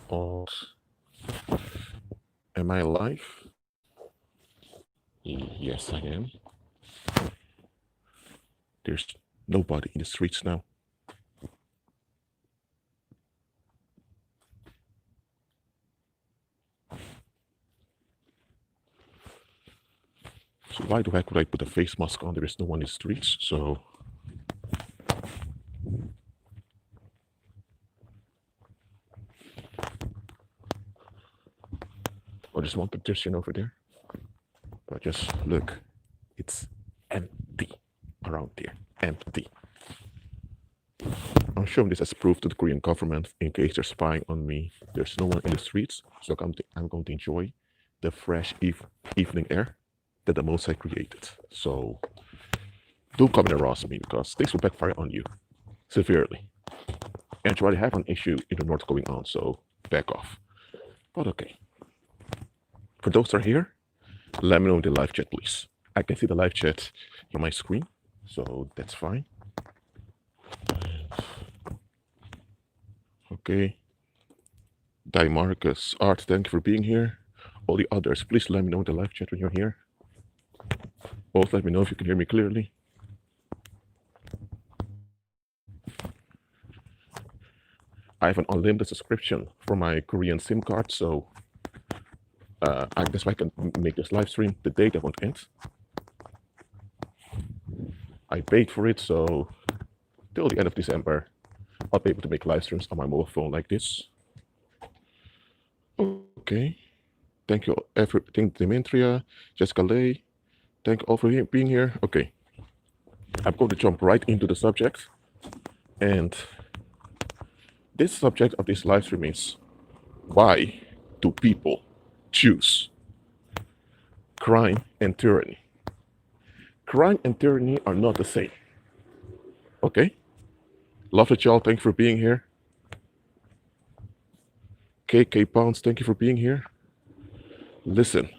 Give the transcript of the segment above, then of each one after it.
Or am I live? Yes, I am. There's nobody in the streets now. So why do I could I put a face mask on? There is no one in the streets, so oh, there's one petition over there. But just look, it's empty around here. Empty. I'm showing this as proof to the Korean government in case they're spying on me. There's no one in the streets, so I'm going to enjoy the fresh evening air that the Most High created. So don't come and harass me because things will backfire on you severely. And you already have an issue in the north going on, so back off. But okay. For those that are here, let me know in the live chat, please. I can see the live chat on my screen, so that's fine. Okay. Marcus, Art, thank you for being here. All the others, please let me know in the live chat when you're here. Both let me know if you can hear me clearly. I have an unlimited subscription for my Korean SIM card, so that's why I can make this live stream the day that won't end. I paid for it, so till the end of December, I'll be able to make live streams on my mobile phone like this. Okay. Thank you, everything, Demetria, Jessica Lay. Thank you all for being here. Okay. I'm going to jump right into the subject. And this subject of this live stream is, why do people choose crime and tyranny? Crime and tyranny are not the same. Okay? Love it, y'all. Thank you for being here. KK Pounds, thank you for being here. Listen,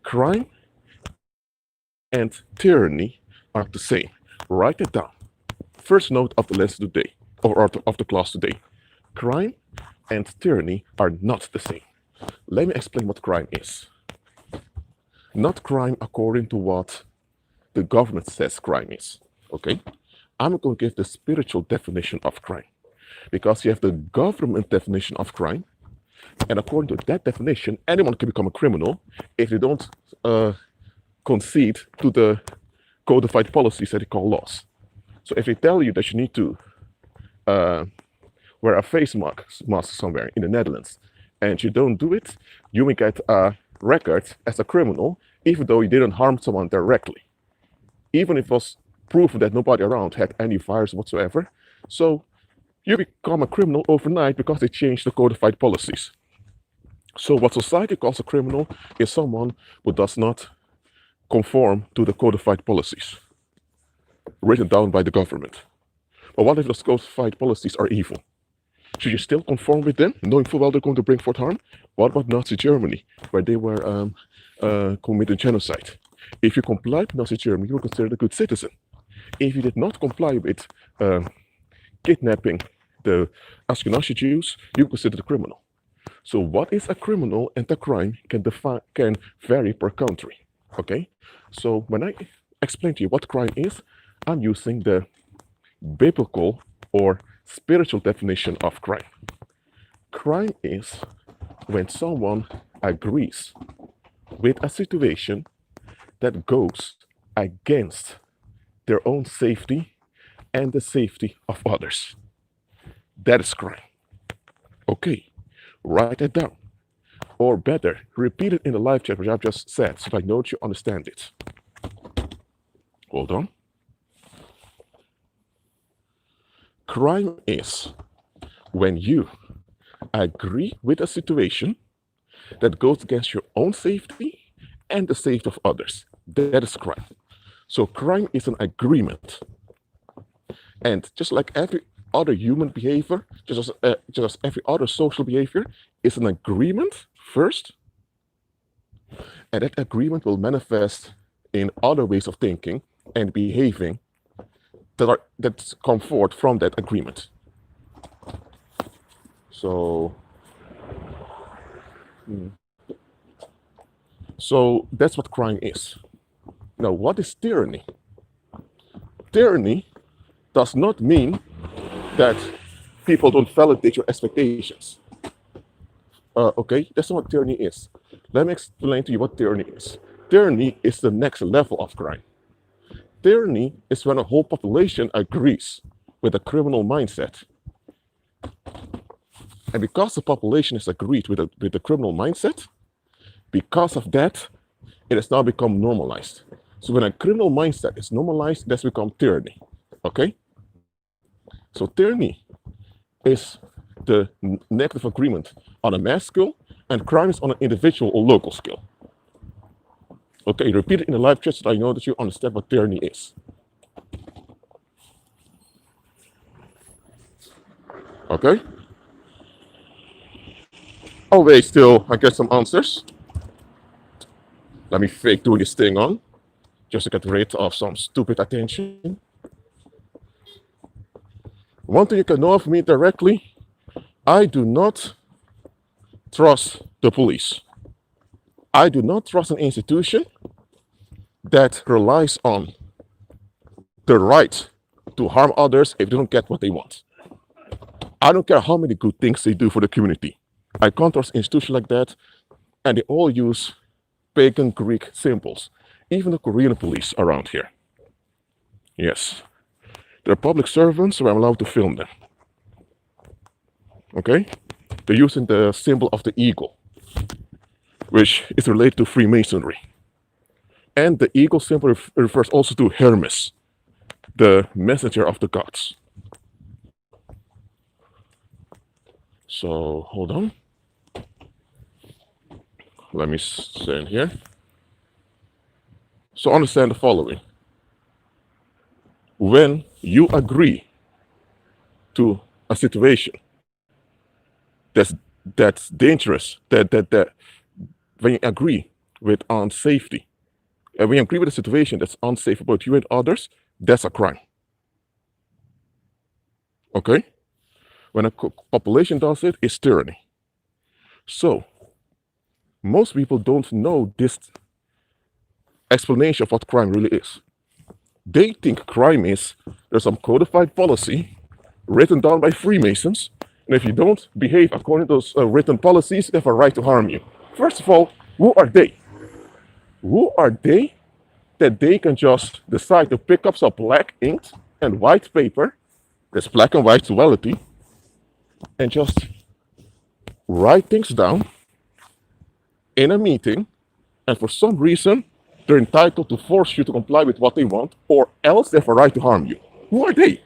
crime and tyranny are the same. Write it down. First note of the lesson today, or of the class today. Crime and tyranny are not the same. Let me explain what crime is. Not crime according to what the government says crime is. Okay? I'm going to give the spiritual definition of crime. Because you have the government definition of crime, and according to that definition, anyone can become a criminal if they don't concede to the codified policies that they call laws. So if they tell you that you need to wear a face mask somewhere in the Netherlands, and you don't do it, you may get a record as a criminal, even though you didn't harm someone directly. Even if it was proven that nobody around had any virus whatsoever. So you become a criminal overnight because they changed the codified policies. So what society calls a criminal is someone who does not conform to the codified policies written down by the government. But what if those codified policies are evil? Should you still conform with them, knowing full well they're going to bring forth harm? What about Nazi Germany, where they were committing genocide? If you complied with Nazi Germany, you were considered a good citizen. If you did not comply with kidnapping the Ashkenazi Jews, you were considered a criminal. So what is a criminal and a crime can vary per country. Okay? So when I explain to you what crime is, I'm using the biblical or spiritual definition of crime. Crime is when someone agrees with a situation that goes against their own safety and the safety of others. That is crime. Okay, write it down. Or better, repeat it in the live chat, which I've just said, so I know that you understand it. Hold on. Crime is when you agree with a situation that goes against your own safety and the safety of others. That is crime. So crime is an agreement. And just like every other human behavior, just as every other social behavior, is an agreement first. And that agreement will manifest in other ways of thinking and behaving that come forth from that agreement. So So that's what crime is. Now, what is tyranny? Tyranny does not mean that people don't validate your expectations. Okay, that's not what tyranny is. Let me explain to you what tyranny is. Tyranny is the next level of crime. Tyranny is when a whole population agrees with a criminal mindset. And because the population has agreed with the criminal mindset, because of that, it has now become normalized. So when a criminal mindset is normalized, that's become tyranny. Okay? So tyranny is the negative agreement on a mass scale, and crime is on an individual or local scale. Okay, repeat it in the live chat so that I know that you understand what tyranny is. Okay? Oh wait, still, I get some answers. Let me fake do this thing on, just to get rid of some stupid attention. One thing you can know of me directly, I do not trust the police. I do not trust an institution that relies on the right to harm others if they don't get what they want. I don't care how many good things they do for the community. I can't trust an institution like that, and they all use pagan Greek symbols. Even the Korean police around here. Yes. They're public servants, so I'm allowed to film them. Okay? They're using the symbol of the eagle, which is related to Freemasonry. And the eagle symbol refers also to Hermes, the messenger of the gods. So, hold on. Let me stand here. So understand the following. When you agree to a situation that's dangerous, that when you agree with unsafety, and when you agree with a situation that's unsafe about you and others, that's a crime. Okay? When a population does it, it's tyranny. So, most people don't know this explanation of what crime really is. They think crime is there's some codified policy written down by Freemasons, and if you don't behave according to those written policies, they have a right to harm you. First of all, who are they? Who are they that they can just decide to pick up some black ink and white paper, there's black and white duality, and just write things down in a meeting, and for some reason, they're entitled to force you to comply with what they want, or else they have a right to harm you. Who are they?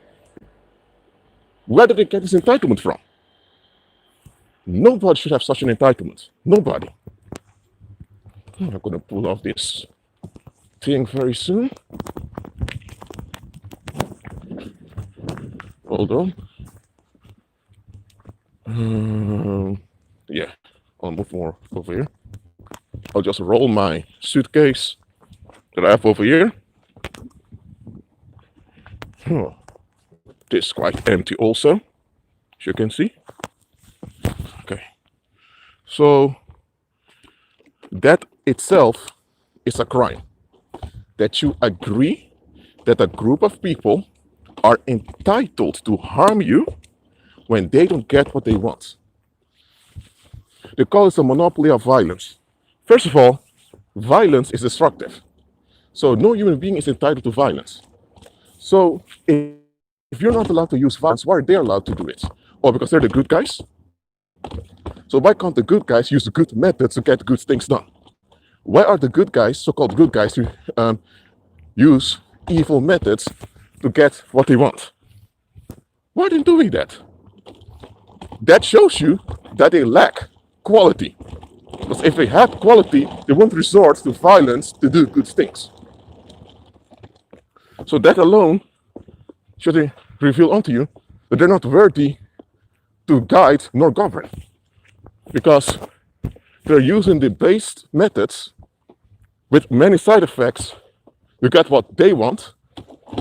Where did they get this entitlement from? Nobody should have such an entitlement. Nobody. I'm going to pull off this thing very soon. Hold on. Yeah, I'll move more over here. I'll just roll my suitcase that I have over here. This is quite empty also, as you can see. Okay. So that itself is a crime. That you agree that a group of people are entitled to harm you when they don't get what they want. They call it a monopoly of violence. First of all, violence is destructive. So no human being is entitled to violence. So if you're not allowed to use violence, why are they allowed to do it? Or because they're the good guys? So why can't the good guys use good methods to get good things done? Why are the good guys, so-called good guys, to use evil methods to get what they want? Why are they doing that? That shows you that they lack quality. Because if they had quality, they won't resort to violence to do good things. So that alone should reveal unto you that they're not worthy to guide nor govern. Because they're using the based methods with many side effects to get what they want,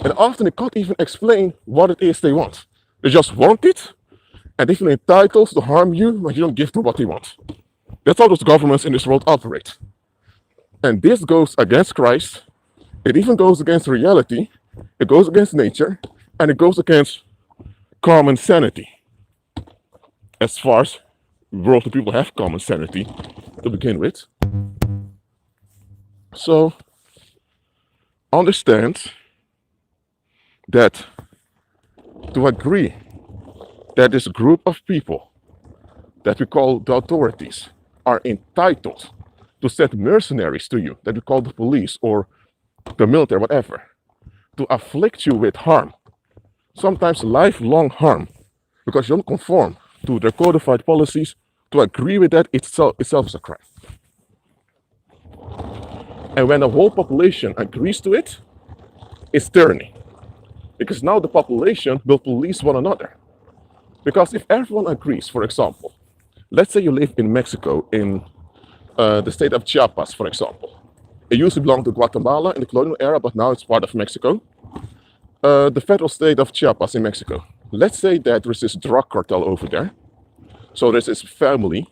and often they can't even explain what it is they want. They just want it, and they feel entitled to harm you when you don't give them what they want. That's how those governments in this world operate. And this goes against Christ. It even goes against reality. It goes against nature. And it goes against common sanity. As far as worldly people have common sanity to begin with. So understand that to agree that this group of people that we call the authorities are entitled to send mercenaries to you, that we call the police or the military, whatever, to afflict you with harm, sometimes lifelong harm, because you don't conform to their codified policies, to agree with that itself is a crime. And when the whole population agrees to it, it's tyranny. Because now the population will police one another. Because if everyone agrees, for example, let's say you live in Mexico, in the state of Chiapas, for example. It used to belong to Guatemala in the colonial era, but now it's part of Mexico. The federal state of Chiapas in Mexico. Let's say that there's this drug cartel over there. So there's this family,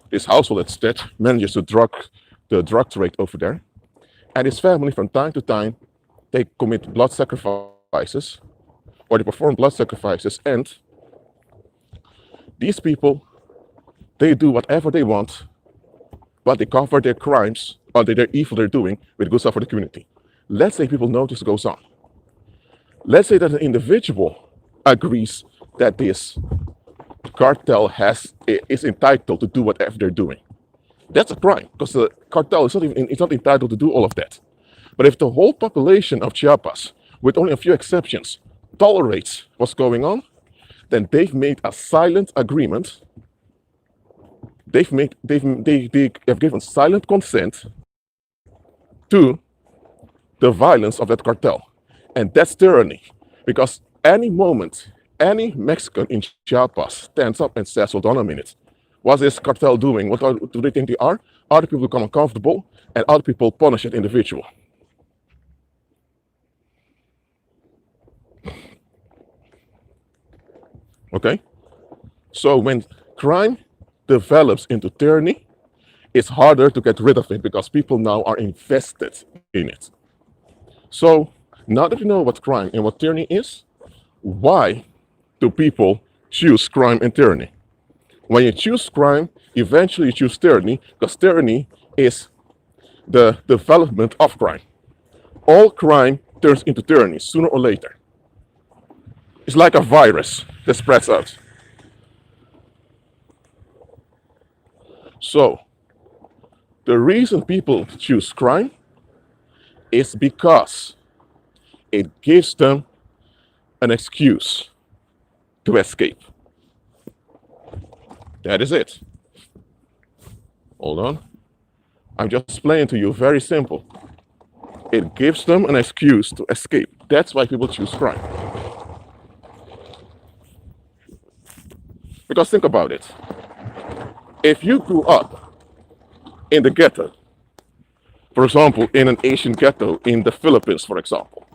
this household that manages the drug trade over there. And this family, from time to time, they commit blood sacrifices, or they perform blood sacrifices, and these people, they do whatever they want, but they cover their crimes or their evil they're doing with good stuff for the community. Let's say people know this goes on. Let's say that an individual agrees that this cartel is entitled to do whatever they're doing. That's a crime, because the cartel is not entitled to do all of that. But if the whole population of Chiapas, with only a few exceptions, tolerates what's going on, then they've made a silent agreement. They have given silent consent to the violence of that cartel. And that's tyranny, because any moment, any Mexican in Chiapas stands up and says, hold on a minute, what's this cartel doing? What do they think they are? Other people become uncomfortable, and other people punish that individual. Okay? So when crime develops into tyranny, it's harder to get rid of it because people now are invested in it. So now that you know what crime and what tyranny is, why do people choose crime and tyranny? When you choose crime, eventually you choose tyranny, because tyranny is the development of crime. All crime turns into tyranny sooner or later. It's like a virus that spreads out. So, the reason people choose crime is because it gives them an excuse to escape. That is it. Hold on. I'm just explaining to you, very simple. It gives them an excuse to escape. That's why people choose crime. Because think about it. If you grew up in the ghetto, for example, in an Asian ghetto in the Philippines, for example,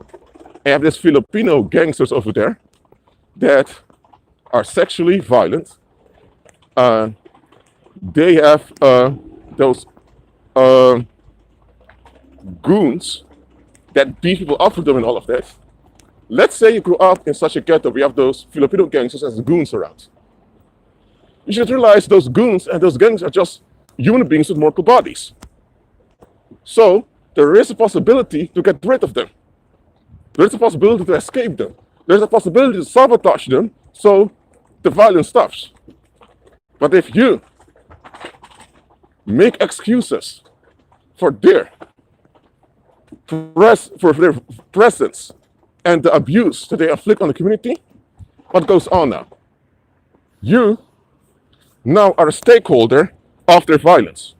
and have these Filipino gangsters over there that are sexually violent. They have those goons that beat people up for them and all of that. Let's say you grew up in such a ghetto, we have those Filipino gangsters as goons around. You should realize those goons and those gangs are just human beings with mortal bodies. So there is a possibility to get rid of them. There is a possibility to escape them. There's a possibility to sabotage them so the violence stops. But if you make excuses for their presence and the abuse that they inflict on the community, what goes on now? You now are a stakeholder of their violence.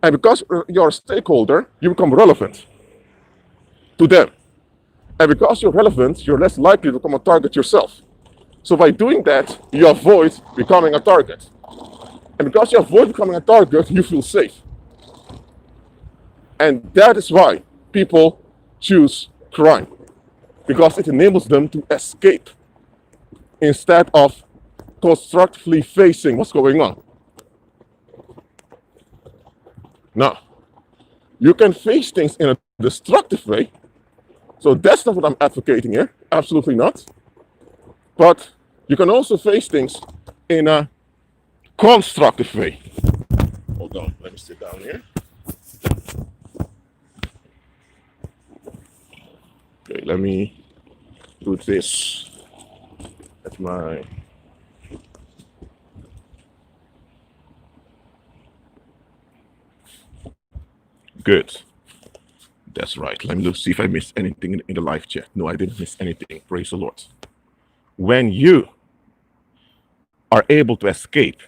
And because you're a stakeholder, you become relevant to them. And because you're relevant, you're less likely to become a target yourself. So by doing that, you avoid becoming a target. And because you avoid becoming a target, you feel safe. And that is why people choose crime. Because it enables them to escape instead of constructively facing what's going on. Now, you can face things in a destructive way. So that's not what I'm advocating here. Absolutely not. But you can also face things in a constructive way. Hold on, let me sit down here. Okay, let me do this. That's my good. That's right. Let me see if I missed anything in the live chat. No, I didn't miss anything. Praise the Lord. When you are able to escape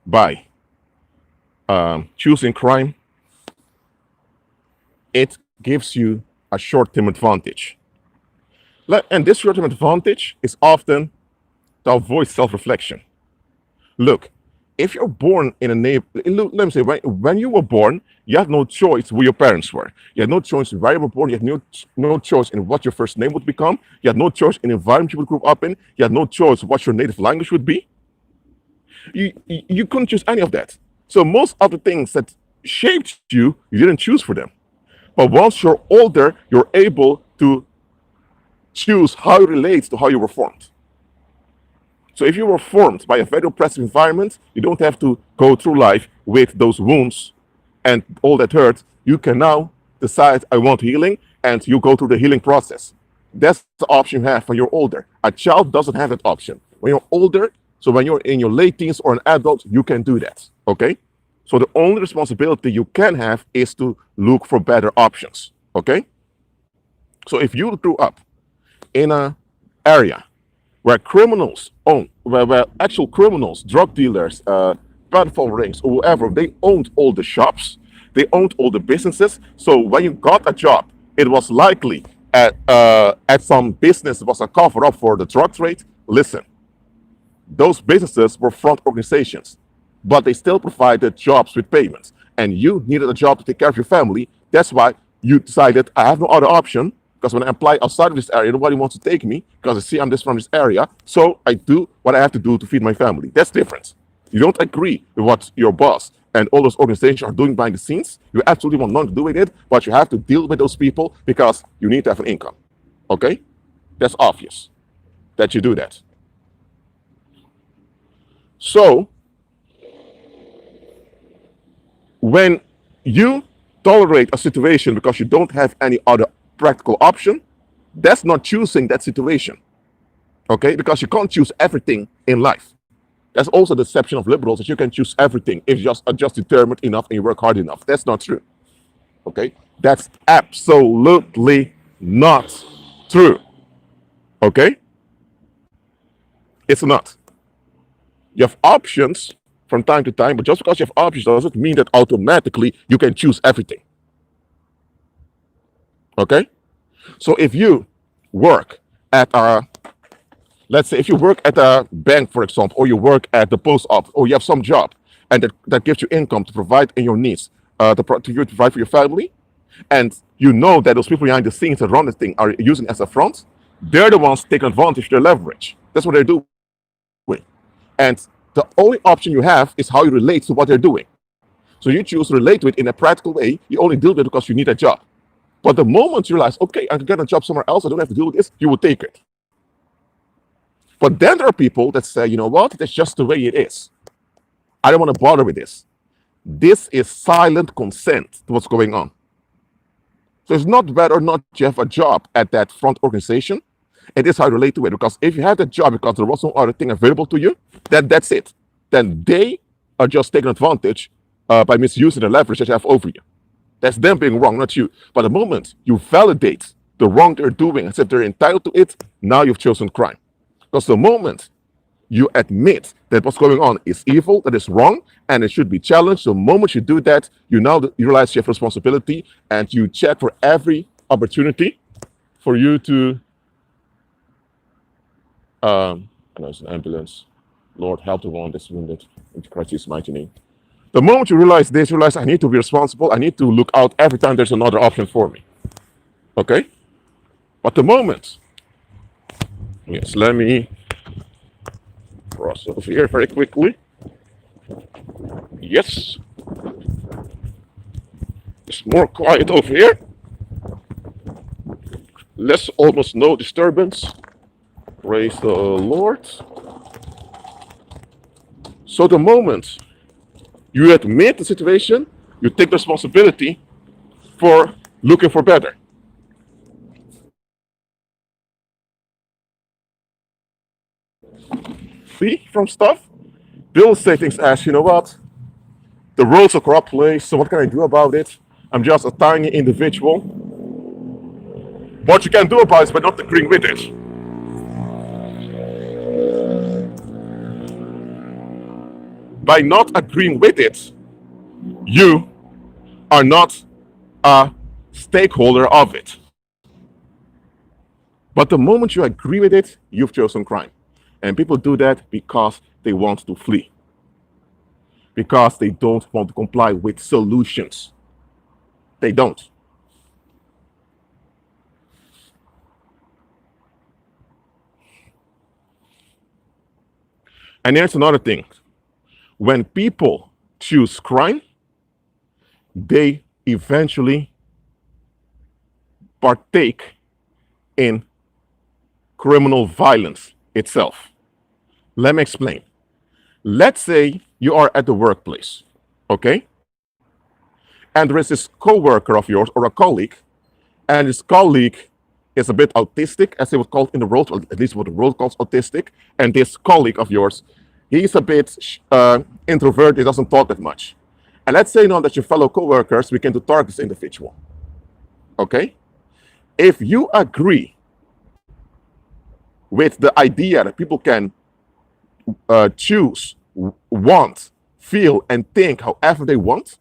by choosing crime, it gives you a short-term advantage. And this short-term advantage is often to avoid self-reflection. Look, if you're born in a let me say, when you were born, you had no choice who your parents were. You had no choice where you were born. You had no choice in what your first name would become. You had no choice in the environment you would grow up in. You had no choice what your native language would be. You couldn't choose any of that. So most of the things that shaped you, you didn't choose for them. But once you're older, you're able to choose how it relates to how you were formed. So if you were formed by a very oppressive environment, you don't have to go through life with those wounds and all that hurt. You can now decide, I want healing, and you go through the healing process. That's the option you have when you're older. A child doesn't have that option. When you're older, so when you're in your late teens or an adult, you can do that, okay? So the only responsibility you can have is to look for better options, okay? So if you grew up in an area where criminals where actual criminals, drug dealers, pedophile rings, or whoever, they owned all the shops, they owned all the businesses. So when you got a job, it was likely at some business that was a cover up for the drug trade. Listen, those businesses were front organizations, but they still provided jobs with payments. And you needed a job to take care of your family. That's why you decided, I have no other option, because when I apply outside of this area, nobody wants to take me because I see I'm from this area. So I do what I have to do to feed my family. That's different. You don't agree with what your boss and all those organizations are doing behind the scenes. You absolutely want nothing to do with it, but you have to deal with those people because you need to have an income. Okay? That's obvious that you do that. So when you tolerate a situation because you don't have any other practical option, that's not choosing that situation, okay? Because you can't choose everything in life. That's also the deception of liberals, that you can choose everything if you are just determined enough and you work hard enough. That's not true, okay? That's absolutely not true, okay? It's not. You have options from time to time, but just because you have options doesn't mean that automatically you can choose everything, okay? So if you work at let's say if you work at a bank, for example, or you work at the post office, or you have some job, and that gives you income to provide in your needs, to provide for your family, and you know that those people behind the scenes that run the thing are using as a front, they're the ones taking advantage of their leverage. That's what they're doing. And the only option you have is how you relate to what they're doing. So you choose to relate to it in a practical way. You only deal with it because you need a job. But the moment you realize, okay, I can get a job somewhere else, I don't have to deal with this, you will take it. But then there are people that say, you know what, that's just the way it is. I don't want to bother with this. This is silent consent to what's going on. So it's not whether or not you have a job at that front organization. It is how you relate to it. Because if you have that job because there was no other thing available to you, then that's it. Then they are just taking advantage by misusing the leverage that you have over you. That's them being wrong, not you. But the moment you validate the wrong they're doing as if they're entitled to it, now you've chosen crime. Because the moment you admit that what's going on is evil, that is wrong, and it should be challenged, the moment you do that, you realize you have responsibility, and you check for every opportunity for you to I know it's an ambulance. Lord, help the one that's wounded in Christ's mighty name. The moment you realize this, you realize I need to be responsible. I need to look out every time there's another option for me. Okay? But the moment, yes, let me cross over here very quickly. Yes. It's more quiet over here. Less, almost no disturbance. Praise the Lord. So the moment you admit the situation, you take the responsibility for looking for better. See from stuff? They'll say things as, you know what? The world's a corrupt place, so what can I do about it? I'm just a tiny individual. What you can do about it is by not agreeing with it. By not agreeing with it, you are not a stakeholder of it. But the moment you agree with it, you've chosen crime. And people do that because they want to flee, because they don't want to comply with solutions. They don't. And here's another thing. When people choose crime, they eventually partake in criminal violence itself. Let me explain. Let's say you are at the workplace, okay? And there is this coworker of yours or a colleague, and this colleague is a bit autistic, as they would call it in the world, or at least what the world calls autistic. And this colleague of yours, he's a bit introverted, he doesn't talk that much. And let's say now that your fellow coworkers begin to target this individual, okay? If you agree with the idea that people can choose, want, feel, and think however they want,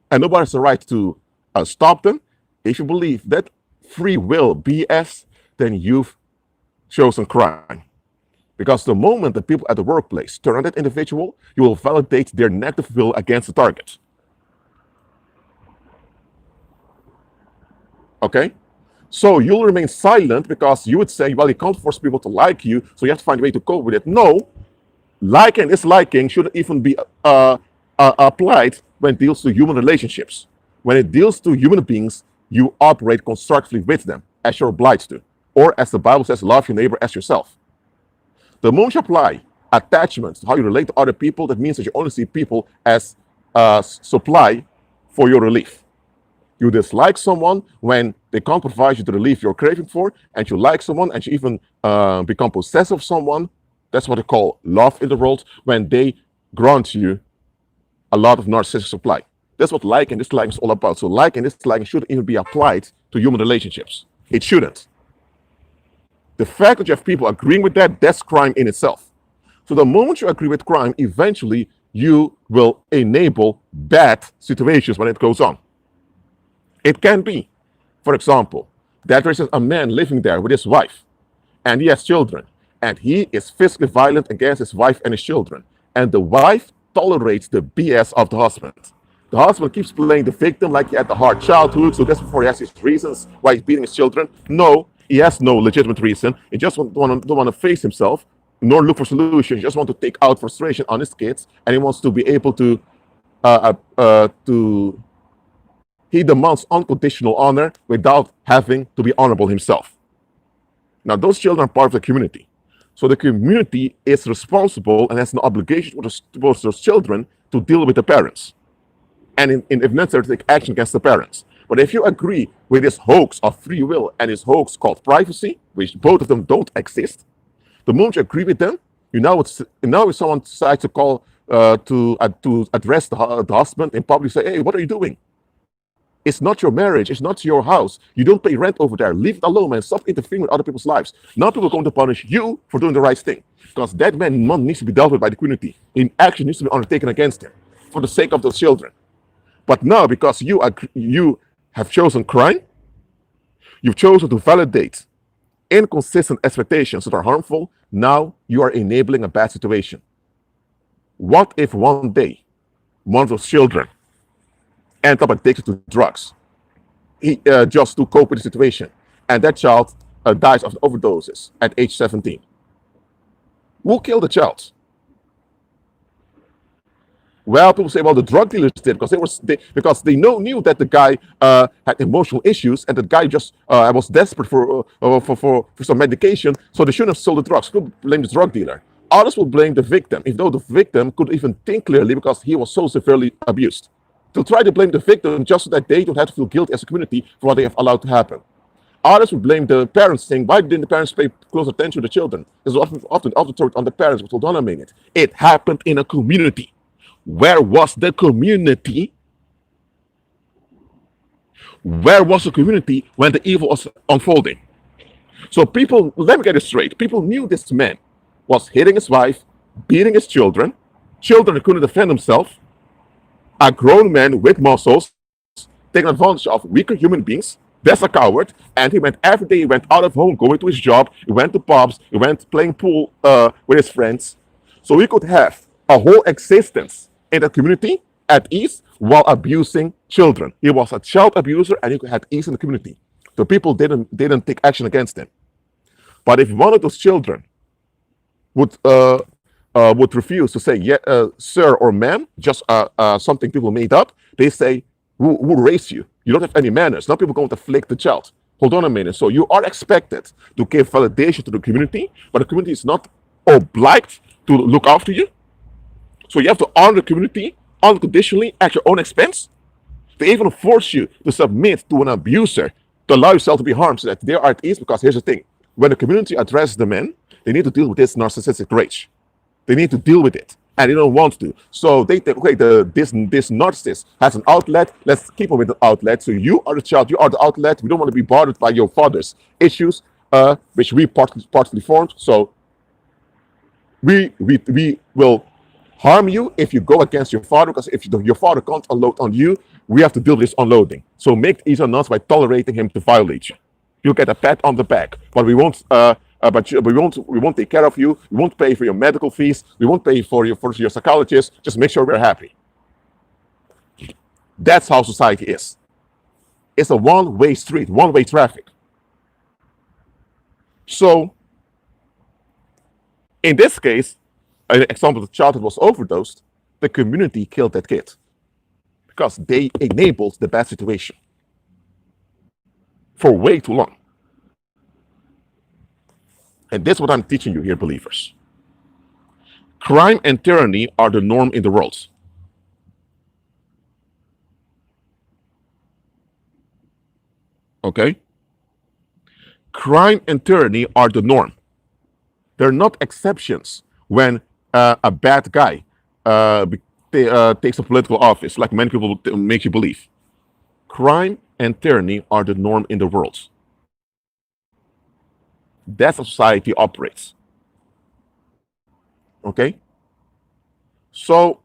and nobody has the right to stop them, if you believe that free will BS, then you've chosen crime. Because the moment that people at the workplace turn on that individual, you will validate their negative will against the target. Okay? So you'll remain silent because you would say, well, you can't force people to like you, so you have to find a way to cope with it. No, liking and disliking shouldn't even be applied when it deals to human relationships. When it deals to human beings, you operate constructively with them, as you're obliged to. Or as the Bible says, love your neighbor as yourself. The moment you apply attachments to how you relate to other people, that means that you only see people as supply for your relief. You dislike someone when they can't provide you the relief you're craving for, and you like someone and you even become possessive of someone. That's what they call love in the world, when they grant you a lot of narcissistic supply. That's what like and dislike is all about. So like and dislike shouldn't even be applied to human relationships. It shouldn't. The fact that you have people agreeing with that, that's crime in itself. So the moment you agree with crime, eventually you will enable bad situations when it goes on. It can be, for example, that there is a man living there with his wife, and he has children, and he is physically violent against his wife and his children. And the wife tolerates the BS of the husband. The husband keeps playing the victim like he had a hard childhood, so that's before he has his reasons why he's beating his children. No, he has no legitimate reason. He just don't want to face himself, nor look for solutions. He just want to take out frustration on his kids, and he wants to be able to he demands unconditional honor without having to be honorable himself. Now, those children are part of the community. So the community is responsible and has an obligation towards those children to deal with the parents. And if necessary, to take action against the parents. But if you agree with this hoax of free will and this hoax called privacy, which both of them don't exist, the moment you agree with them, if someone decides to call to address the husband in public, say, hey, what are you doing? It's not your marriage. It's not your house. You don't pay rent over there. Leave it alone, man. Stop interfering with other people's lives. Now people are going to punish you for doing the right thing. Because that man needs to be dealt with by the community. In action needs to be undertaken against him for the sake of those children. But now, because you have chosen crime, you've chosen to validate inconsistent expectations that are harmful, now you are enabling a bad situation. What if one day one of those children end up addicted to drugs just to cope with the situation, and that child dies of overdoses at age 17? Who killed the child? Well, people say, well, the drug dealers did because because they knew that the guy had emotional issues and the guy just was desperate for some medication, so they shouldn't have sold the drugs. People blame the drug dealer. Others will blame the victim, even though the victim could even think clearly because he was so severely abused. They'll try to blame the victim just so that they don't have to feel guilty as a community for what they have allowed to happen. Others would blame the parents, saying, why didn't the parents pay close attention to the children? This is often told on the parents, but hold on a minute. It happened in a community. Where was the community? Where was the community when the evil was unfolding? So people, let me get it straight. People knew this man was hitting his wife, beating his children that couldn't defend themselves, a grown man with muscles, taking advantage of weaker human beings. That's a coward. And he went every day, he went out of home, going to his job, he went to pubs, he went playing pool with his friends. So he could have a whole existence in the community at ease while abusing children. He was a child abuser and he had ease in the community. So people didn't take action against him. But if one of those children would refuse to say, yeah, sir or ma'am, just something people made up, they say, who raised you? You don't have any manners. Now people going to flick the child. Hold on a minute. So you are expected to give validation to the community, but the community is not obliged to look after you. So you have to honor the community unconditionally at your own expense. They even force you to submit to an abuser to allow yourself to be harmed so that they are at ease. Because here's the thing. When the community addresses the men, they need to deal with this narcissistic rage. They need to deal with it. And they don't want to. So they think, okay, this narcissist has an outlet. Let's keep him with the outlet. So you are the child. You are the outlet. We don't want to be bothered by your father's issues, which we partly formed. So we will harm you if you go against your father, because if your father can't unload on you, we have to deal with this unloading. So make it easier not by tolerating him to violate you. You'll get a pat on the back, but we won't. But we won't take care of you. We won't pay for your medical fees. We won't pay for your psychologist. Just make sure we're happy. That's how society is. It's a one-way street, one-way traffic. So, in this case, an example of the child that was overdosed, the community killed that kid because they enabled the bad situation for way too long. And that's what I'm teaching you here, believers. Crime and tyranny are the norm in the world. Okay? Crime and tyranny are the norm. They're not exceptions when a bad guy takes a political office, like many people make you believe. Crime and tyranny are the norm in the world. That's how society operates. Okay? So,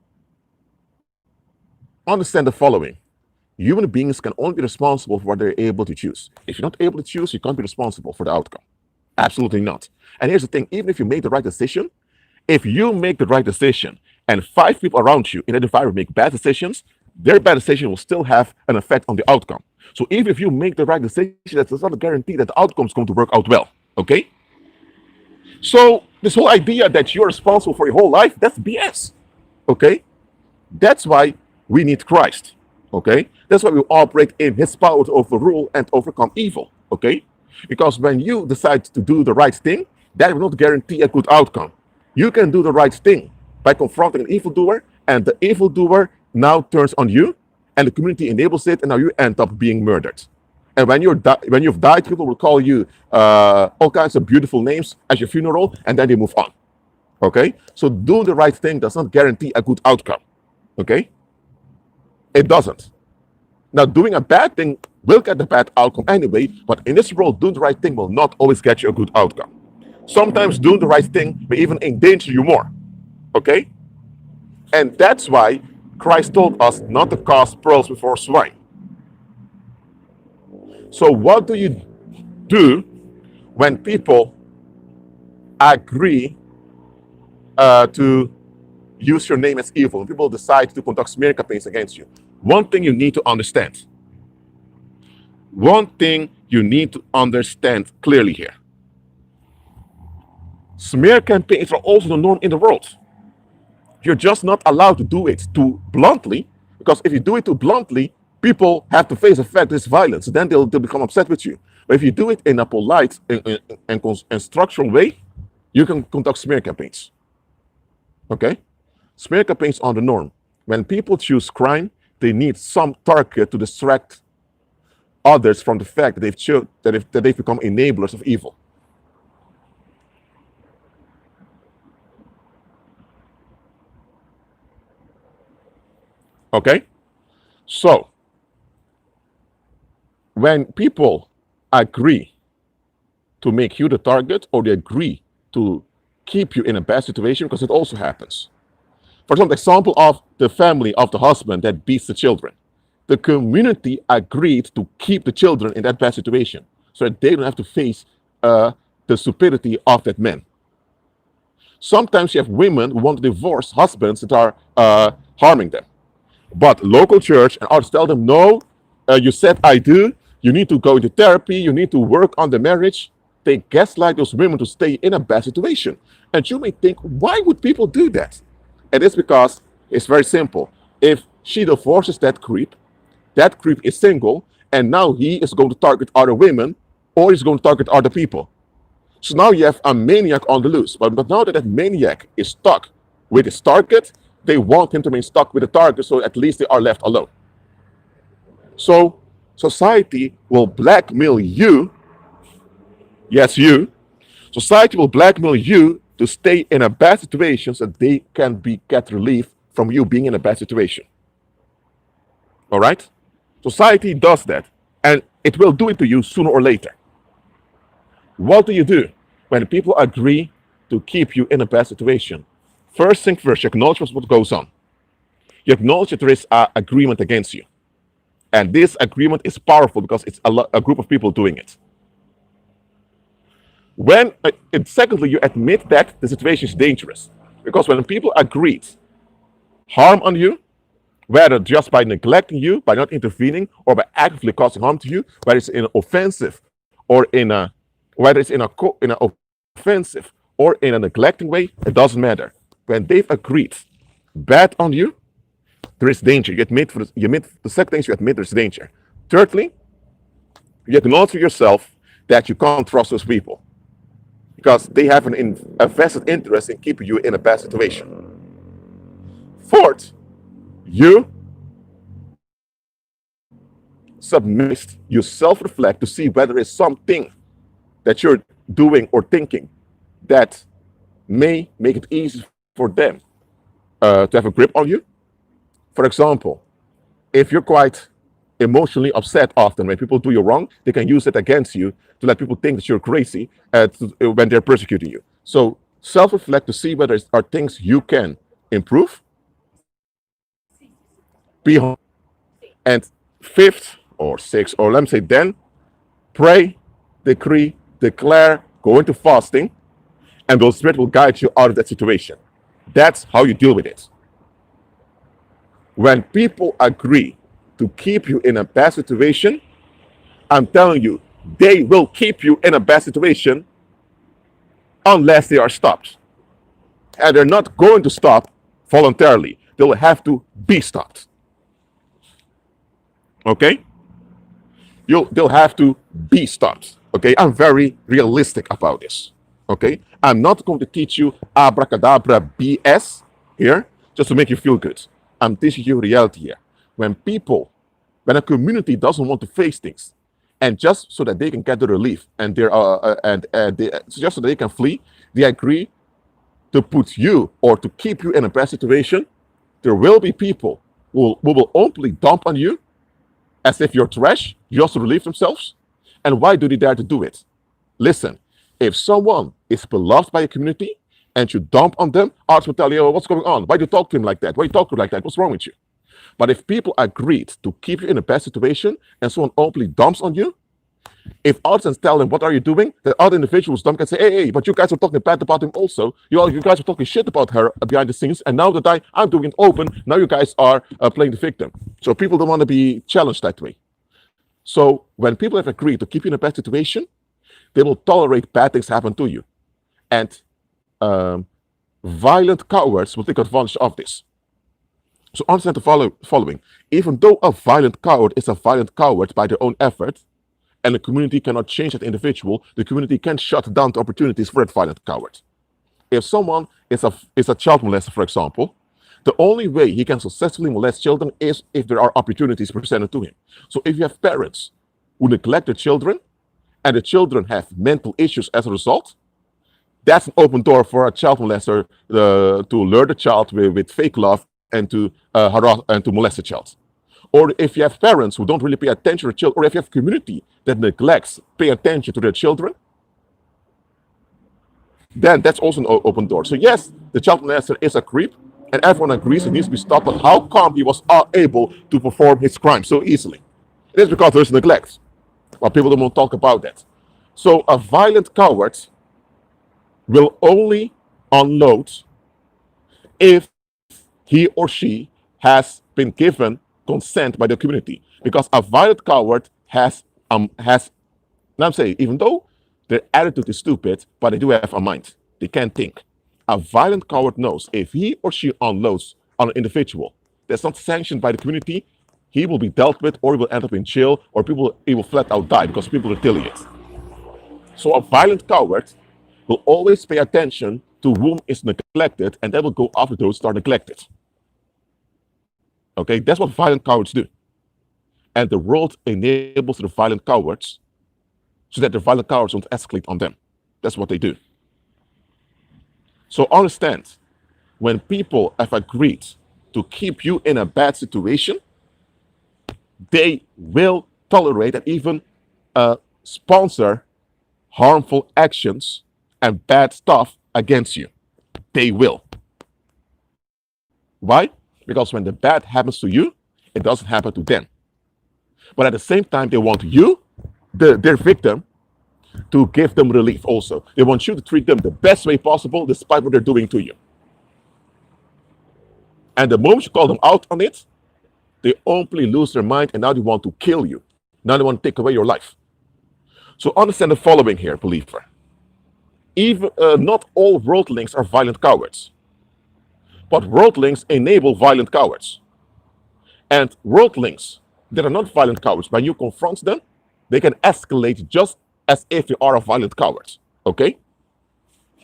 understand the following. Human beings can only be responsible for what they're able to choose. If you're not able to choose, you can't be responsible for the outcome. Absolutely not. And here's the thing, even if you make the right decision, if you make the right decision and 5 people around you in that environment make bad decisions, their bad decision will still have an effect on the outcome. So even if you make the right decision, that does not guarantee that the outcome is going to work out well. Okay? So this whole idea that you're responsible for your whole life, that's BS. Okay? That's why we need Christ. Okay? That's why we operate in his power to overrule and overcome evil. Okay? Because when you decide to do the right thing, that will not guarantee a good outcome. You can do the right thing by confronting an evildoer, and the evildoer now turns on you, and the community enables it, and now you end up being murdered. And when you've died, people will call you all kinds of beautiful names at your funeral, and then they move on. Okay? So doing the right thing does not guarantee a good outcome. Okay? It doesn't. Now, doing a bad thing will get the bad outcome anyway, but in this world, doing the right thing will not always get you a good outcome. Sometimes doing the right thing may even endanger you more. Okay? And that's why Christ told us not to cast pearls before swine. So what do you do when people agree to use your name as evil, and people decide to conduct smear campaigns against you? One thing you need to understand. One thing you need to understand clearly here. Smear campaigns are also the norm in the world. You're just not allowed to do it too bluntly, because if you do it too bluntly, people have to face the fact that it's violence. Then they'll become upset with you. But if you do it in a polite and structural way, you can conduct smear campaigns. Okay? Smear campaigns are the norm. When people choose crime, they need some target to distract others from the fact that they've become enablers of evil. Okay? So, when people agree to make you the target, or they agree to keep you in a bad situation, because it also happens. For example of the family of the husband that beats the children. The community agreed to keep the children in that bad situation so that they don't have to face the stupidity of that man. Sometimes you have women who want to divorce husbands that are harming them. But local church and others tell them, no, you said I do, you need to go into therapy, you need to work on the marriage. They gaslight those women to stay in a bad situation. And you may think, why would people do that? And it's because it's very simple. If she divorces that creep is single, and now he is going to target other women, or he's going to target other people. So now you have a maniac on the loose. But now that maniac is stuck with his target, they want him to remain stuck with the target, so at least they are left alone. So society will blackmail you. Yes, you. Society will blackmail you to stay in a bad situation so they can get relief from you being in a bad situation. All right? Society does that, and it will do it to you sooner or later. What do you do when people agree to keep you in a bad situation? First thing first, you acknowledge what goes on. You acknowledge that there is an agreement against you. And this agreement is powerful because it's a group of people doing it. Secondly, you admit that the situation is dangerous. Because when people agreed harm on you, whether just by neglecting you, by not intervening, or by actively causing harm to you, whether it's in an offensive or whether it's in an offensive or in a neglecting way, it doesn't matter. When they've agreed bad on you, there is danger. The second thing is you admit there's danger. Thirdly, you acknowledge to yourself that you can't trust those people because they have a vested interest in keeping you in a bad situation. Fourth, you submit, you self-reflect to see whether it's something that you're doing or thinking that may make it easy for them to have a grip on you. For example, if you're quite emotionally upset often when people do you wrong, they can use it against you to let people think that you're crazy when they're persecuting you. So self-reflect to see whether there are things you can improve. And fifth or sixth, or let me say then, pray, decree, declare, go into fasting, and the Spirit will guide you out of that situation. That's how you deal with it. When people agree to keep you in a bad situation, I'm telling you, they will keep you in a bad situation unless they are stopped. And they're not going to stop voluntarily. They'll have to be stopped. Okay? They'll have to be stopped. Okay? I'm very realistic about this. Okay? I'm not going to teach you abracadabra BS here just to make you feel good. I'm teaching you reality here. When a community doesn't want to face things, and just so that they can get the relief and just so they can flee, they agree to put you or to keep you in a bad situation. There will be people who will openly dump on you as if you're trash, just to relieve themselves. And why do they dare to do it? Listen, if someone is beloved by a community and you dump on them, others will tell you, oh, what's going on? Why do you talk to him like that? Why do you talk to him like that? What's wrong with you? But if people agreed to keep you in a bad situation and someone openly dumps on you, if others tell them, what are you doing? The other individuals dump can say, hey, but you guys are talking bad about him also. You guys are talking shit about her behind the scenes. And now that I'm doing it open, now you guys are playing the victim. So people don't want to be challenged that way. So when people have agreed to keep you in a bad situation, they will tolerate bad things happen to you. And Violent cowards will take advantage of this. So understand the following. Even though a violent coward is a violent coward by their own effort, and the community cannot change that individual, the community can shut down the opportunities for that violent coward. If someone is a child molester, for example, the only way he can successfully molest children is if there are opportunities presented to him. So if you have parents who neglect their children, and the children have mental issues as a result, that's an open door for a child molester to lure the child with fake love and to harass and to molest the child. Or if you have parents who don't really pay attention to children, or if you have community that neglects pay attention to their children, then that's also an open door. So yes, the child molester is a creep, and everyone agrees it needs to be stopped. But how come he was able to perform his crime so easily? It is because there's neglect. But people don't want to talk about that. So a violent coward will only unload if he or she has been given consent by the community. Because a violent coward has now I'm saying, even though their attitude is stupid, but they do have a mind. They can think. A violent coward knows if he or she unloads on an individual that's not sanctioned by the community, he will be dealt with, or he will end up in jail, or he will flat out die because people retaliate. So a violent coward will always pay attention to whom is neglected, and they will go after those that are neglected. Okay, that's what violent cowards do. And the world enables the violent cowards so that the violent cowards don't escalate on them. That's what they do. So understand, when people have agreed to keep you in a bad situation, they will tolerate and even sponsor harmful actions and bad stuff against you. They will. Why? Because when the bad happens to you, it doesn't happen to them. But at the same time, they want you, their victim, to give them relief also. They want you to treat them the best way possible despite what they're doing to you. And the moment you call them out on it, they openly lose their mind, and now they want to kill you. Now they want to take away your life. So understand the following here, believer. Even not all worldlings are violent cowards, but worldlings enable violent cowards. And worldlings that are not violent cowards, when you confront them, they can escalate just as if you are a violent coward. Okay?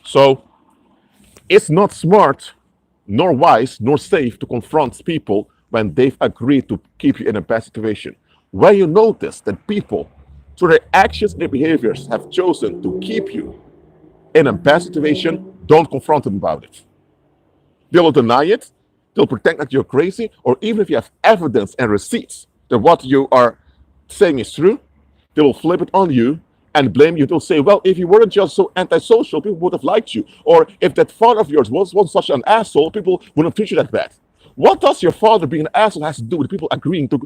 So it's not smart, nor wise, nor safe to confront people when they've agreed to keep you in a bad situation. When you notice that people, through their actions and their behaviors, have chosen to keep you in a bad situation, don't confront them about it. They will deny it, they'll pretend that you're crazy, or even if you have evidence and receipts that what you are saying is true, they will flip it on you and blame you. They'll say, well, if you weren't just so antisocial, people would have liked you. Or if that father of yours wasn't such an asshole, people wouldn't treat you that bad. What does your father being an asshole has to do with people agreeing to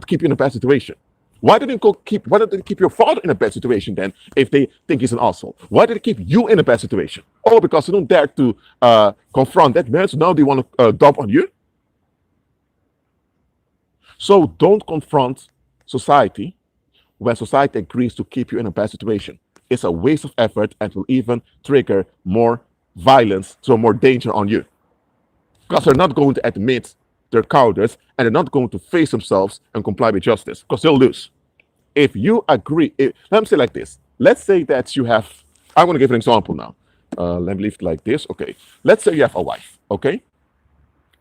keep you in a bad situation? Why didn't they keep your father in a bad situation then if they think he's an asshole? Why did they keep you in a bad situation? Oh, because they don't dare to confront that man, so now they want to dump on you? So don't confront society when society agrees to keep you in a bad situation. It's a waste of effort and will even trigger more violence, so more danger on you. Because they're not going to admit they're cowards, and they're not going to face themselves and comply with justice, because they'll lose. If you agree, let me say like this. Let's say that you have, I'm going to give an example now. Let me leave it like this. Okay. Let's say you have a wife, okay?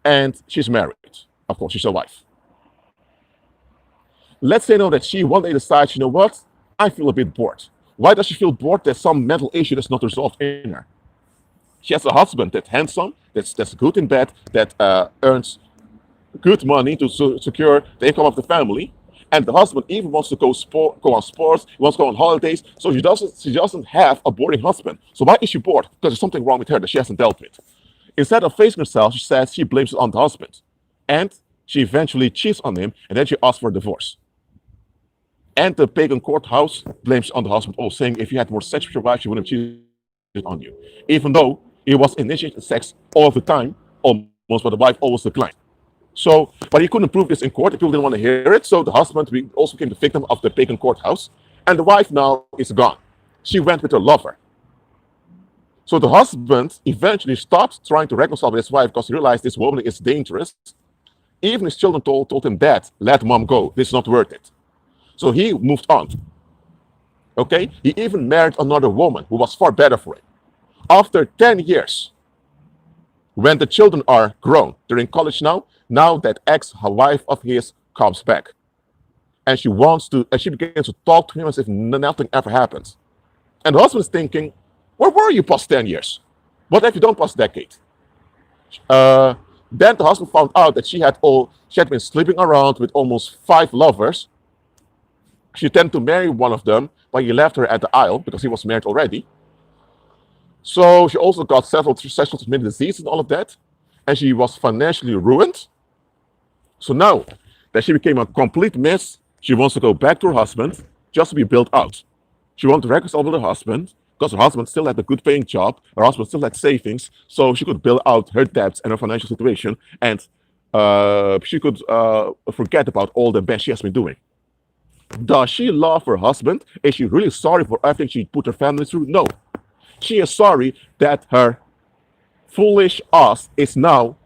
And she's married. Of course, she's a wife. Let's say now that she one day decides, you know what? I feel a bit bored. Why does she feel bored? There's some mental issue that's not resolved in her. She has a husband that's handsome, that's good in bed, that earns good money to secure the income of the family, and the husband even wants to go on sports, he wants to go on holidays, so she doesn't have a boring husband. So why is she bored? Because there's something wrong with her that she hasn't dealt with. Instead of facing herself, she says she blames it on the husband, and she eventually cheats on him, and then she asks for a divorce. And the pagan courthouse blames on the husband, saying if you had more sex with your wife, she wouldn't have cheated on you, even though he was initiating sex all the time, almost, but the wife always declined. So, but he couldn't prove this in court. The people didn't want to hear it. So the husband also became the victim of the pagan courthouse. And the wife now is gone. She went with her lover. So the husband eventually stopped trying to reconcile with his wife because he realized this woman is dangerous. Even his children told him, Dad, let mom go. This is not worth it. So he moved on. Okay? He even married another woman who was far better for him. After 10 years, when the children are grown, they're in college now that ex-wife of his comes back. And she begins to talk to him as if nothing ever happens. And the husband's thinking, where were you past 10 years? What have you done past decade? Then the husband found out that she had been sleeping around with almost 5 lovers. She intended to marry one of them, but he left her at the aisle because he was married already. So she also got several sexual transmitted diseases and all of that. And she was financially ruined. So now that she became a complete mess, she wants to go back to her husband just to be built out. She wants to reconcile with her husband because her husband still had a good paying job. Her husband still had savings. So she could build out her debts and her financial situation. And she could forget about all the bad she has been doing. Does she love her husband? Is she really sorry for everything she put her family through? No. She is sorry that her foolish ass is now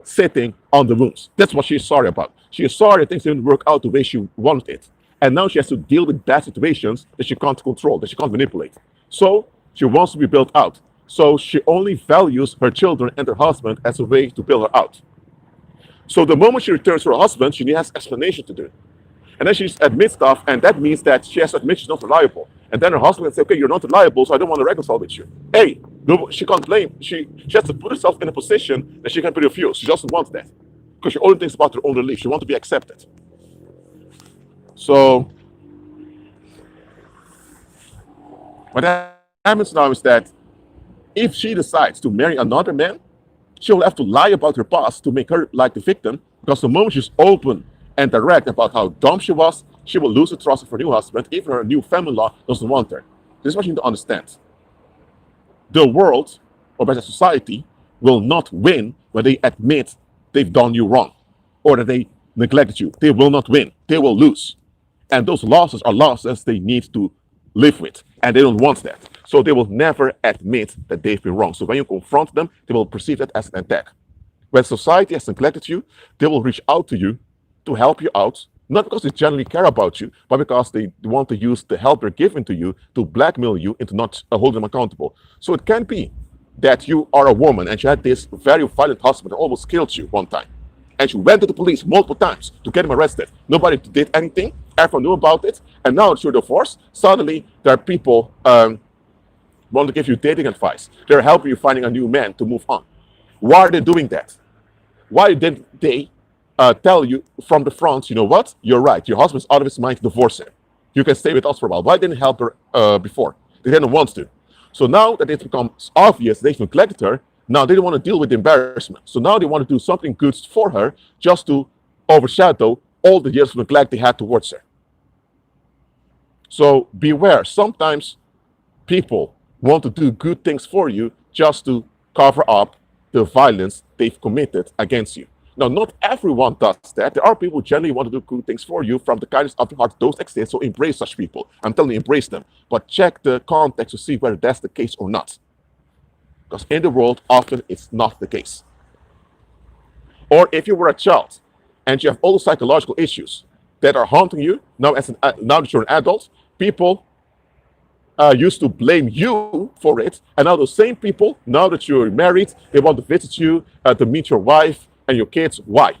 sitting on the wounds. That's what she's sorry about. She is sorry that things didn't work out the way she wanted it. And now she has to deal with bad situations that she can't control, that she can't manipulate. So she wants to be built out. So she only values her children and her husband as a way to build her out. So the moment she returns to her husband, she has explanation to do. And then she admits stuff, and that means that she has to admit she's not reliable. And then her husband will say, okay, you're not reliable, so I don't want to reconcile with you. Hey, no, she can't blame. She has to put herself in a position that she can be refused. She doesn't want that. Because she only thinks about her own relief. She wants to be accepted. So what happens now is that if she decides to marry another man, she'll have to lie about her past to make her like the victim, because the moment she's open and direct about how dumb she was, she will lose the trust of her new husband. Even her new family-in-law doesn't want her. This is what you need to understand. The world, or better society, will not win when they admit they've done you wrong or that they neglected you. They will not win. They will lose. And those losses are losses they need to live with, and they don't want that. So they will never admit that they've been wrong. So when you confront them, they will perceive that as an attack. When society has neglected you, they will reach out to you to help you out, not because they generally care about you, but because they want to use the help they're giving to you to blackmail you into not holding them accountable. So it can be that you are a woman and you had this very violent husband that almost killed you one time. And you went to the police multiple times to get him arrested. Nobody did anything, everyone knew about it, and now that you're divorced, suddenly there are people want to give you dating advice. They're helping you finding a new man to move on. Why are they doing that? Why did they tell you from the front, you know what? You're right. Your husband's out of his mind. Divorce him. You can stay with us for a while. Why didn't help her before? They didn't want to. So now that it becomes obvious they've neglected her, now they don't want to deal with the embarrassment. So now they want to do something good for her just to overshadow all the years of neglect they had towards her. So beware. Sometimes people want to do good things for you just to cover up the violence they've committed against you. Now, not everyone does that. There are people who generally want to do good things for you from the kindness of the heart. Those exist, so embrace such people. I'm telling you, embrace them. But check the context to see whether that's the case or not. Because in the world, often it's not the case. Or if you were a child and you have all the psychological issues that are haunting you, now that you're an adult, people used to blame you for it. And now those same people, now that you're married, they want to visit you, to meet your wife and your kids. Why?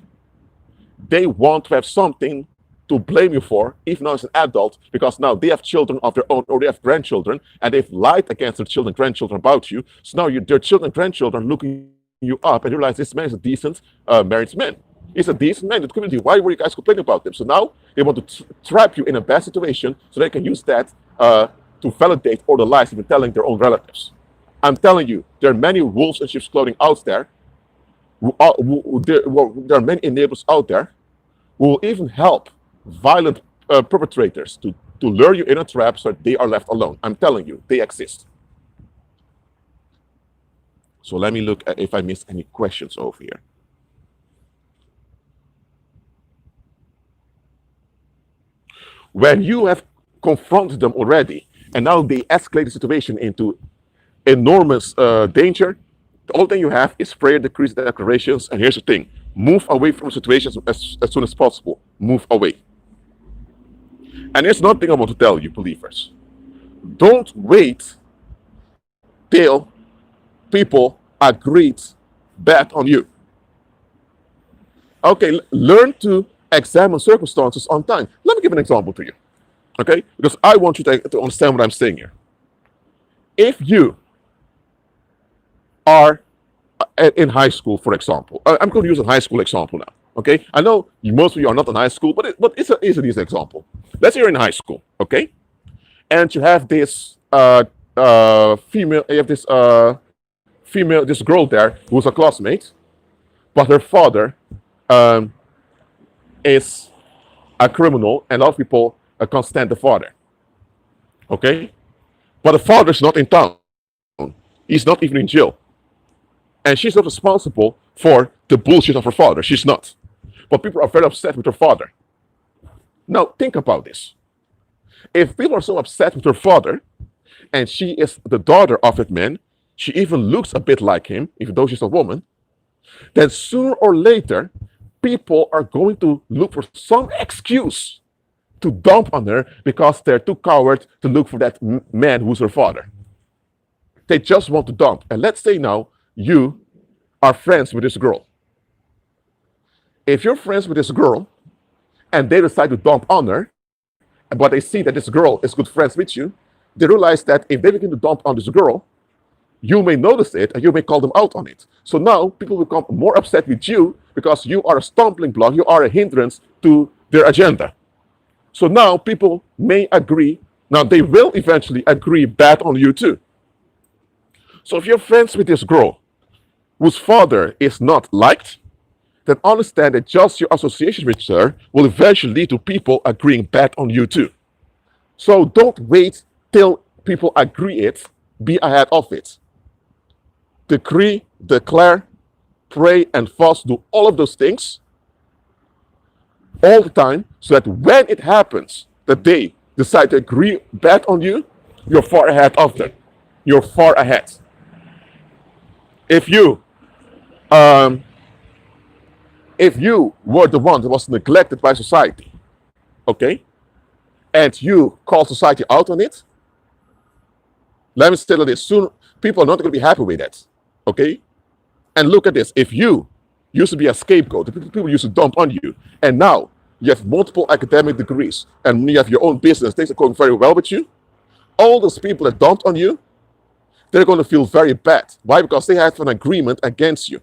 They want to have something to blame you for, even though as an adult, because now they have children of their own or they have grandchildren, and they've lied against their children, grandchildren about you. So now their children, grandchildren looking you up and you realize this man is a decent married man. He's a decent man in the community. Why were you guys complaining about him? So now they want to trap you in a bad situation so they can use that to validate all the lies they've been telling their own relatives. I'm telling you, there are many wolves in sheep's clothing out there. There are many enablers out there who will even help violent perpetrators to lure you in a trap so that they are left alone. I'm telling you, they exist. So let me look at if I missed any questions over here. When you have confronted them already, and now they escalate the situation into enormous danger, the only thing you have is prayer, decrees, declarations. And here's the thing: move away from situations as soon as possible. Move away. And here's another thing I want to tell you, believers: don't wait till people agreed bad on you. Okay, learn to examine circumstances on time. Let me give an example to you, okay? Because I want you to understand what I'm saying here. If you are in high school, for example, I'm going to use a high school example now, okay? I know most of you are not in high school, but it's an easy example. Let's say you're in high school, okay? And you have this female, this girl there who's a classmate, but her father um, is a criminal, and a lot of people can't stand the father. Okay? But the father's not in town. He's not even in jail. And she's not responsible for the bullshit of her father. She's not. But people are very upset with her father. Now, think about this. If people are so upset with her father, and she is the daughter of that man, she even looks a bit like him, even though she's a woman, then sooner or later, people are going to look for some excuse to dump on her because they're too coward to look for that man who's her father. They just want to dump. And let's say now you are friends with this girl. If you're friends with this girl and they decide to dump on her, but they see that this girl is good friends with you, they realize that if they begin to dump on this girl, you may notice it and you may call them out on it. So now people become more upset with you because you are a stumbling block, you are a hindrance to their agenda. So now people may agree, now they will eventually agree bad on you too. So if you're friends with this girl whose father is not liked, then understand that just your association with her will eventually lead to people agreeing bad on you too. So don't wait till people agree it, be ahead of it. Decree, declare, pray, and fast, do all of those things all the time, so that when it happens that they decide to agree bad on you, you're far ahead of them. You're far ahead. If you were the one that was neglected by society, okay, and you call society out on it, let me say this: soon people are not going to be happy with that, okay? And look at this: if you used to be a scapegoat, the people used to dump on you, and now you have multiple academic degrees and you have your own business, things are going very well with you, all those people that dumped on you, they're going to feel very bad. Why? Because they have an agreement against you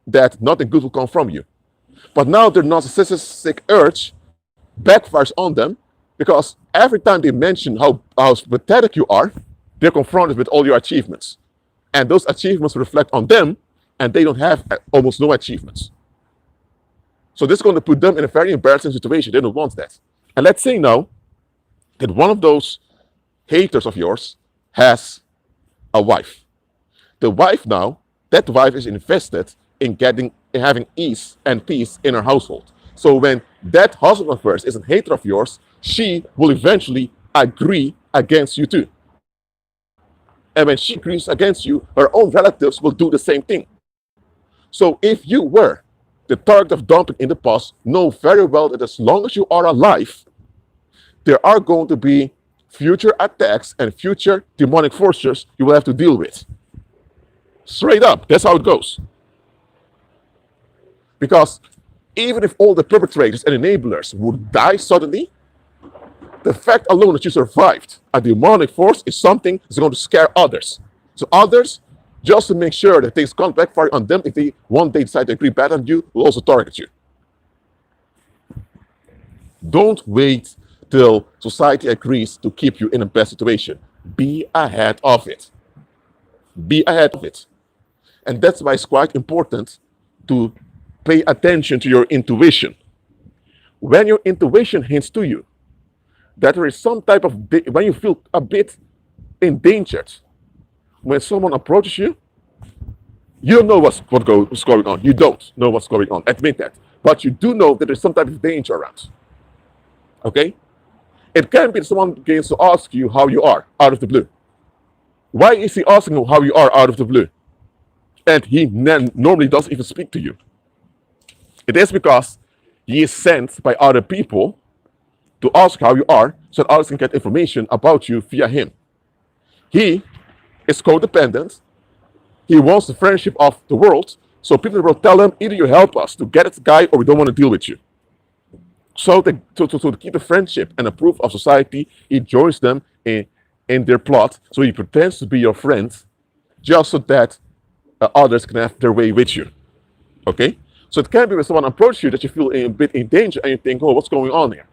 that nothing good will come from you. But now their narcissistic urge backfires on them, because every time they mention how pathetic you are, they're confronted with all your achievements. And those achievements reflect on them, and they don't have almost no achievements. So this is going to put them in a very embarrassing situation. They don't want that. And let's say now that one of those haters of yours has a wife. The wife now, that wife is invested in having ease and peace in her household. So when that husband of hers is a hater of yours, she will eventually agree against you too. And when she agrees against you, her own relatives will do the same thing. So if you were the target of dumping in the past, know very well that as long as you are alive, there are going to be future attacks and future demonic forces you will have to deal with. Straight up, that's how it goes. Because even if all the perpetrators and enablers would die suddenly, the fact alone that you survived a demonic force is something that's going to scare others. So others, just to make sure that things can't backfire on them, if they one day decide to agree bad on you, will also target you. Don't wait till society agrees to keep you in a bad situation. Be ahead of it. Be ahead of it. And that's why it's quite important to pay attention to your intuition. When your intuition hints to you that there is some type of, when you feel a bit endangered, when someone approaches you, you don't know what's going on. You don't know what's going on. Admit that. But you do know that there's some type of danger around. Okay? It can be someone begins to ask you how you are out of the blue. Why is he asking how you are out of the blue? And he normally doesn't even speak to you. It is because he is sent by other people to ask how you are so that others can get information about you via him. He is codependent. He wants the friendship of the world. So people in the world tell him, either you help us to get this guy or we don't want to deal with you. So to keep the friendship and approve of society, he joins them in their plot. So he pretends to be your friend just so that others can have their way with you. Okay? So it can be when someone approaches you that you feel a bit in danger and you think, oh, what's going on here?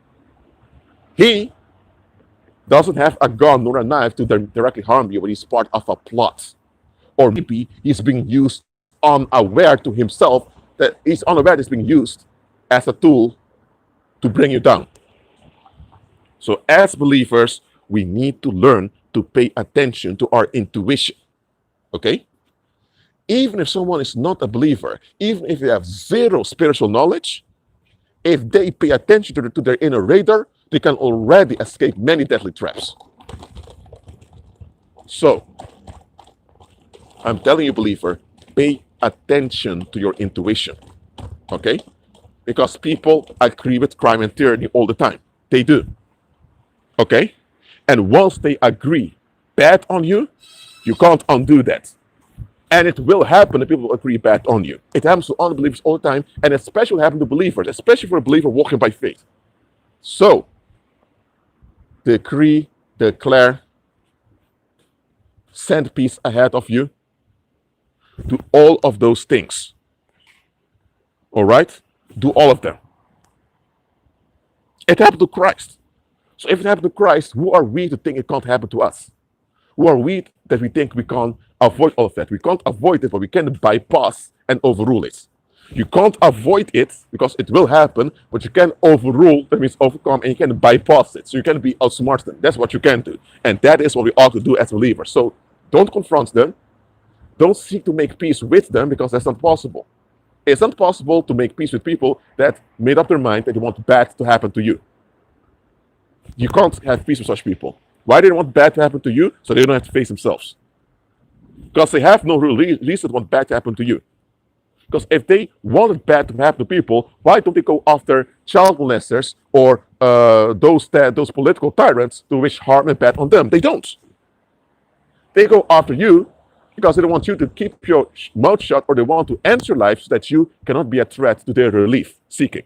He doesn't have a gun nor a knife to directly harm you, but he's part of a plot. Or maybe he's being used unaware to himself, that he's unaware that it's being used as a tool to bring you down. So as believers, we need to learn to pay attention to our intuition. Okay? Even if someone is not a believer, even if they have zero spiritual knowledge, if they pay attention to their inner radar, they can already escape many deadly traps. So, I'm telling you, believer, pay attention to your intuition. Okay? Because people agree with crime and tyranny all the time. They do. Okay? And once they agree bad on you, you can't undo that. And it will happen that people agree bad on you. It happens to unbelievers all the time, and especially happens to believers, especially for a believer walking by faith. So, decree, declare, send peace ahead of you. Do all of those things. All right? Do all of them. It happened to Christ. So if it happened to Christ, who are we to think it can't happen to us? Who are we that we think we can't avoid all of that? We can't avoid it, but we can bypass and overrule it. You can't avoid it because it will happen, but you can overrule, that means overcome, and you can bypass it. So you can be outsmart them. That's what you can do. And that is what we ought to do as believers. So don't confront them. Don't seek to make peace with them, because that's not possible. It's not possible to make peace with people that made up their mind that they want bad to happen to you. You can't have peace with such people. Why do they want bad to happen to you? So they don't have to face themselves. Because they have no real reason to want bad to happen to you. Because if they wanted bad to happen to people, why don't they go after child molesters or those political tyrants to wish harm and bad on them? They don't. They go after you because they don't want you to keep your mouth shut, or they want to end your life so that you cannot be a threat to their relief seeking.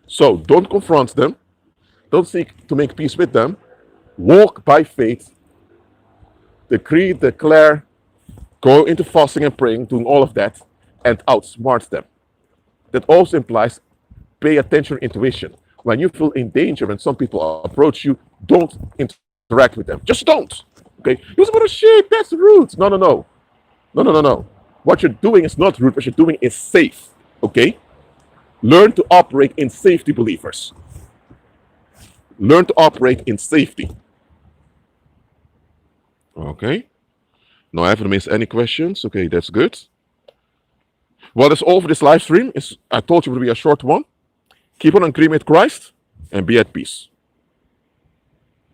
So don't confront them. Don't seek to make peace with them. Walk by faith. Decree, declare, go into fasting and praying, doing all of that, and outsmart them. That also implies pay attention to intuition. When you feel in danger, when some people approach you, don't interact with them. Just don't. Okay? You're supposed to shit, that's rude. No. What you're doing is not rude. What you're doing is safe. Okay? Learn to operate in safety, believers. Learn to operate in safety. Okay. Now I haven't missed any questions. Okay, that's good. Well, that's all for this live stream. I told you it would be a short one. Keep on agreeing with Christ and be at peace.